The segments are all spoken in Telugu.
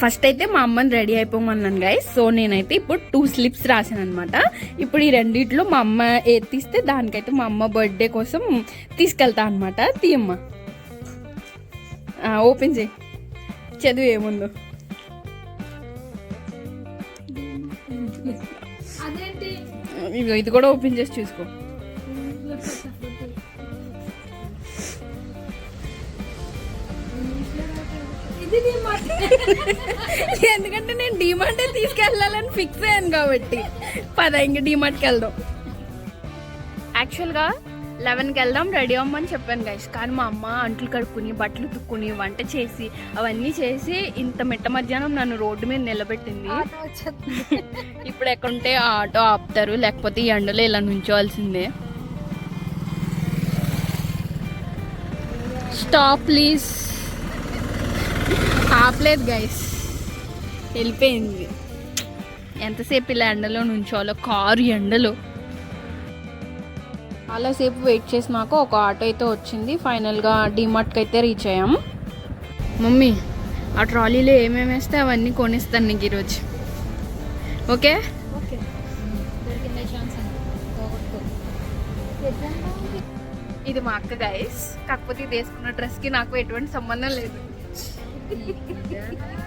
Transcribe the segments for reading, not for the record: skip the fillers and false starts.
ఫస్ట్ అయితే మా అమ్మని రెడీ అయిపోమన్నాను గైస్. సో నేనైతే ఇప్పుడు 2 స్లిప్స్ రాసాను అనమాట. ఇప్పుడు ఈ రెండిట్లో మా అమ్మ ఏది తీస్తే దానికైతే మా అమ్మ బర్త్డే కోసం తీసుకెళ్తా అనమాట. తీయమ్మ, ఓపెన్ చేయి, చదువు ఏముందో. ఇది కూడా ఓపెన్ చేసి చూసుకో. ఎందుకంటే నేను డీమార్టే తీసుకెళ్ళాలని ఫిక్స్ అయ్యాను కాబట్టి. ఇంక డీమార్ట్కి వెళ్దాం. యాక్చువల్గా 11కి వెళ్దాం రెడీ అవ్వమని చెప్పాను గైస్. కానీ మా అమ్మ అంట్లు కడుక్కుని బట్టలు తుక్కుని వంట చేసి అవన్నీ చేసి ఇంత మిట్ట మధ్యాహ్నం నన్ను రోడ్డు మీద నిలబెట్టింది. ఇప్పుడు ఎక్కడుంటే ఆటో ఆపుతారు, లేకపోతే ఈ ఎండలో ఇలా నుంచోవాల్సిందే. Stop please. ఆపలేదు గైస్, వెళ్ళిపోయింది. ఎంతసేపు ఇలా ఎండలో నుంచోవాలో, కారు ఎండలో. చాలాసేపు వెయిట్ చేసినాక ఒక ఆటో అయితే వచ్చింది. ఫైనల్గా డీమార్ట్కి అయితే రీచ్ అయ్యాం. మమ్మీ, ఆ ట్రాలీలో ఏమేమి వేస్తే అవన్నీ కొనిస్తాను నీకు ఈరోజు. ఓకే? ఇది మా అక్క గైస్. కాకపోతే ఇది వేసుకున్న డ్రెస్కి నాకు ఎటువంటి సంబంధం లేదు.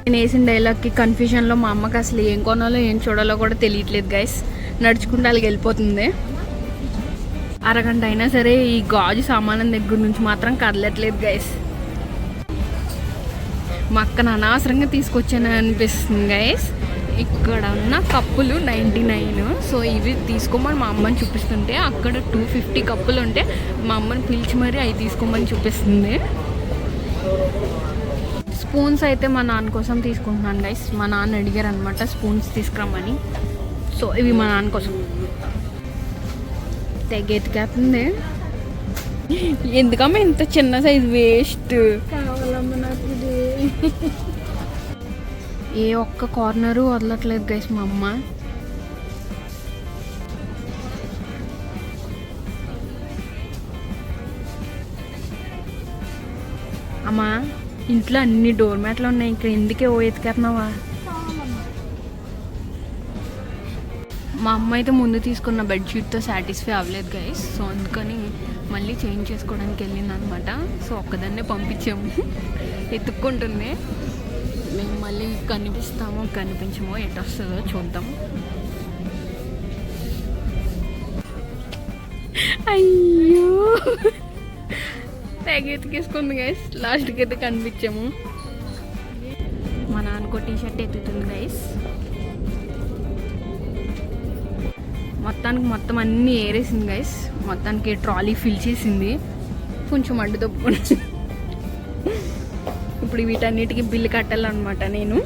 నేను వేసిన డైలాగ్కి కన్ఫ్యూజన్లో మా అమ్మకి అసలు ఏం కొనాలో ఏం చూడాలో కూడా తెలియట్లేదు గైస్. నడుచుకుంటూ అలాగే వెళ్ళిపోతుంది. అరగంట అయినా సరే ఈ గాజు సామానం దగ్గర నుంచి మాత్రం కదలట్లేదు గైస్. మా అక్కను అనవసరంగా తీసుకొచ్చాను అనిపిస్తుంది గైస్. ఇక్కడ ఉన్న కప్పులు 99. సో ఇవి తీసుకోమని మా అమ్మని చూపిస్తుంటే అక్కడ 250 కప్పులు ఉంటే మా అమ్మని పిలిచి మరీ అవి తీసుకోమని చూపిస్తుంది. స్పూన్స్ అయితే మా నాన్న కోసం తీసుకుంటున్నాను గైస్. మా నాన్న అడిగారు అనమాట స్పూన్స్ తీసుకురమ్మని. సో ఇవి మా నాన్న కోసం. తెగెత్తికేస్తుంది. ఎందుకమ్మా ఇంత చిన్న సైజు వేస్ట్? కావాలమ్మా నాకు ఇది. ఏ ఒక్క కార్నరు వదలట్లేదు గైస్ మా అమ్మ. అమ్మా, ఇంట్లో అన్ని డోర్ మ్యాట్లు ఉన్నాయి, ఇక్కడ ఎందుకే ఓ ఎత్తుకెత్తున్నావా? మా అమ్మ అయితే ముందు తీసుకున్న బెడ్షీట్తో సాటిస్ఫై అవ్వలేదు గైస్. సో అందుకని మళ్ళీ చేంజ్ చేసుకోవడానికి వెళ్ళింది అనమాట. సో ఒక్కదాన్నే పంపించాము, ఎత్తుక్కుంటుంది. మేము మళ్ళీ కనిపిస్తామో కనిపించమో, ఎటు వస్తుందో చూద్దాం. అయ్యో, తెగ ఎత్తుకేసుకుంది గైస్. లాస్ట్కి అయితే కనిపించాము. మా నాన్నకో టీషర్ట్ ఎత్తుతుంది గైస్. మొత్తం అన్నీ ఏరేసింది గైస్. మొత్తానికి ట్రాలీ ఫిల్ చేసింది. కొంచెం అడ్డు తప్పుకొని ఇప్పుడు వీటన్నిటికీ బిల్లు కట్టాలన్నమాట. నేను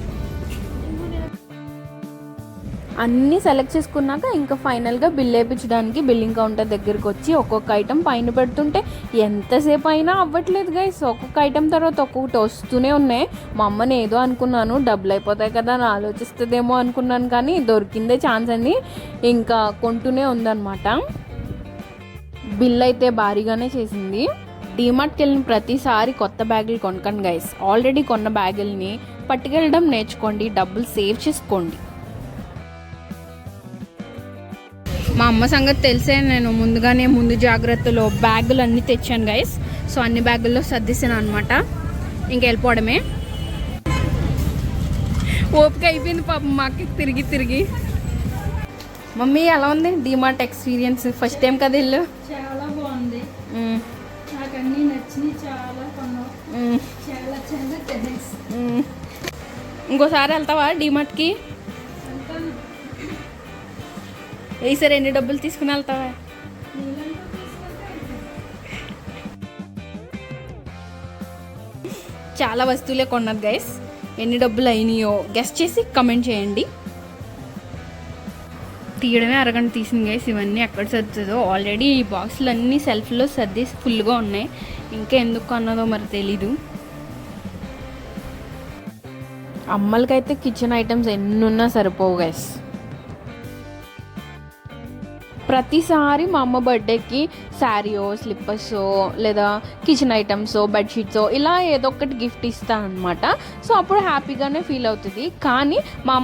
అన్నీ సెలెక్ట్ చేసుకున్నాక ఇంకా ఫైనల్గా బిల్ వేయించడానికి బిల్లింగ్ కౌంటర్ దగ్గరికి వచ్చి ఒక్కొక్క ఐటెం పైన పెడుతుంటే ఎంతసేపు అయినా అవ్వట్లేదు గైస్. ఒక్కొక్క ఐటెం తర్వాత ఒక్కొక్కటి వస్తూనే ఉన్నాయి. మా అమ్మని ఏదో అనుకున్నాను, డబ్బులు అయిపోతాయి కదా అని ఆలోచిస్తుందేమో అనుకున్నాను, కానీ దొరికిందే ఛాన్స్ అని ఇంకా కొంటూనే ఉందన్నమాట. బిల్ అయితే భారీగానే చేసింది. డీమార్ట్కి వెళ్ళిన ప్రతిసారి కొత్త బ్యాగులు కొనకండి గైస్. ఆల్రెడీ కొన్న బ్యాగుల్ని పట్టుకెళ్ళడం నేర్చుకోండి, డబ్బులు సేవ్ చేసుకోండి. మా అమ్మ సంగతి తెలిసే నేను ముందు జాగ్రత్తలో బ్యాగులు అన్నీ తెచ్చాను గైస్. సో అన్ని బ్యాగుల్లో సర్దిసాను అనమాట. ఇంక వెళ్ళిపోవడమే. ఓపిక అయిపోయింది పాపం మా అక్కకి తిరిగి. మమ్మీ ఎలా ఉంది డీమార్ట్ ఎక్స్పీరియన్స్? ఫస్ట్ టైం కదా ఇల్లు? చాలా బాగుంది, నాకు అన్నీ నచ్చినాయి, చాలా కొన్నాం, చాలా థ్యాంక్స్. ఇంకోసారి వెళ్తావా డీమార్ట్కి? ఈసారి ఎన్ని డబ్బులు తీసుకుని వెళ్తావా? చాలా వస్తువులే కొన్నది గైస్. ఎన్ని డబ్బులు అయినాయో గెస్ట్ చేసి కమెంట్ చేయండి. తీయడమే అరగంట తీసింది గైస్. ఇవన్నీ ఎక్కడ సర్దుతుందో. ఆల్రెడీ ఈ బాక్సులు అన్నీ సెల్ఫ్లో సర్దేసి ఫుల్గా ఉన్నాయి. ఇంకా ఎందుకు అన్నదో మరి తెలీదు. అమ్మలకైతే కిచెన్ ఐటమ్స్ ఎన్నున్నా సరిపోవు గైస్. ప్రతిసారి మా అమ్మ బర్త్డేకి శారీయో స్లిప్పర్సో లేదా కిచెన్ ఐటమ్సో బెడ్షీట్సో ఇలా ఏదో ఒకటి గిఫ్ట్ ఇస్తాను అనమాట. సో అప్పుడు హ్యాపీగానే ఫీల్ అవుతుంది. కానీ మా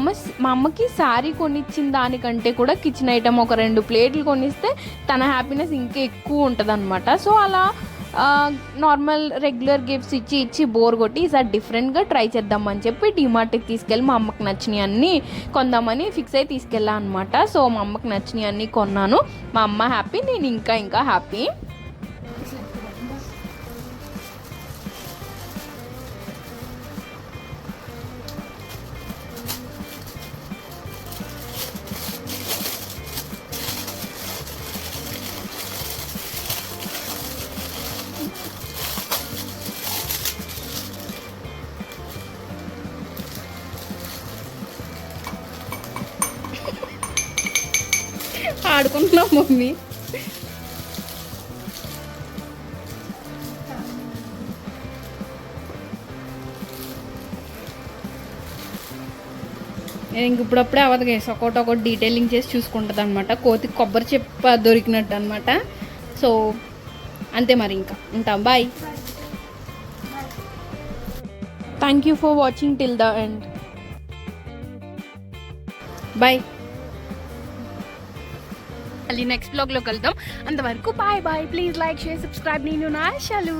అమ్మకి శారీ కొనిచ్చిన దానికంటే కూడా కిచెన్ ఐటమ్ ఒక 2 ప్లేట్లు కొనిస్తే తన హ్యాపీనెస్ ఇంకా ఎక్కువ ఉంటుంది అనమాట. సో అలా నార్మల్ రెగ్యులర్ గిఫ్ట్స్ ఇచ్చి బోర్ కొట్టి ఈసారి డిఫరెంట్గా ట్రై చేద్దామని చెప్పి డిమార్ట్కి తీసుకెళ్ళి మా అమ్మకి నచ్చినవి అన్నీ కొందామని ఫిక్స్ అయ్యి తీసుకెళ్ళాను అనమాట. సో మా అమ్మకి నచ్చినవి అన్నీ కొన్నాను. మా అమ్మ హ్యాపీ, నేను ఇంకా హ్యాపీ. ఆడుకుంటున్నాం మమ్మీ. ఇంక ఇప్పుడప్పుడే అవ్వదు గైస్, ఒకటి డీటెయిలింగ్ చేసి చూసుకుంటుంది అనమాట. కోతికి కొబ్బరి చెప్ప దొరికినట్టు అనమాట. సో అంతే మరి, ఇంకా ఉంటాం. Bye. Thank you for watching till the end. Bye. మళ్ళీ నెక్స్ట్ బ్లాగ్లో కలుద్దాం. అంతవరకు bye bye. Please like, share, subscribe. నేను నా ఆశలు.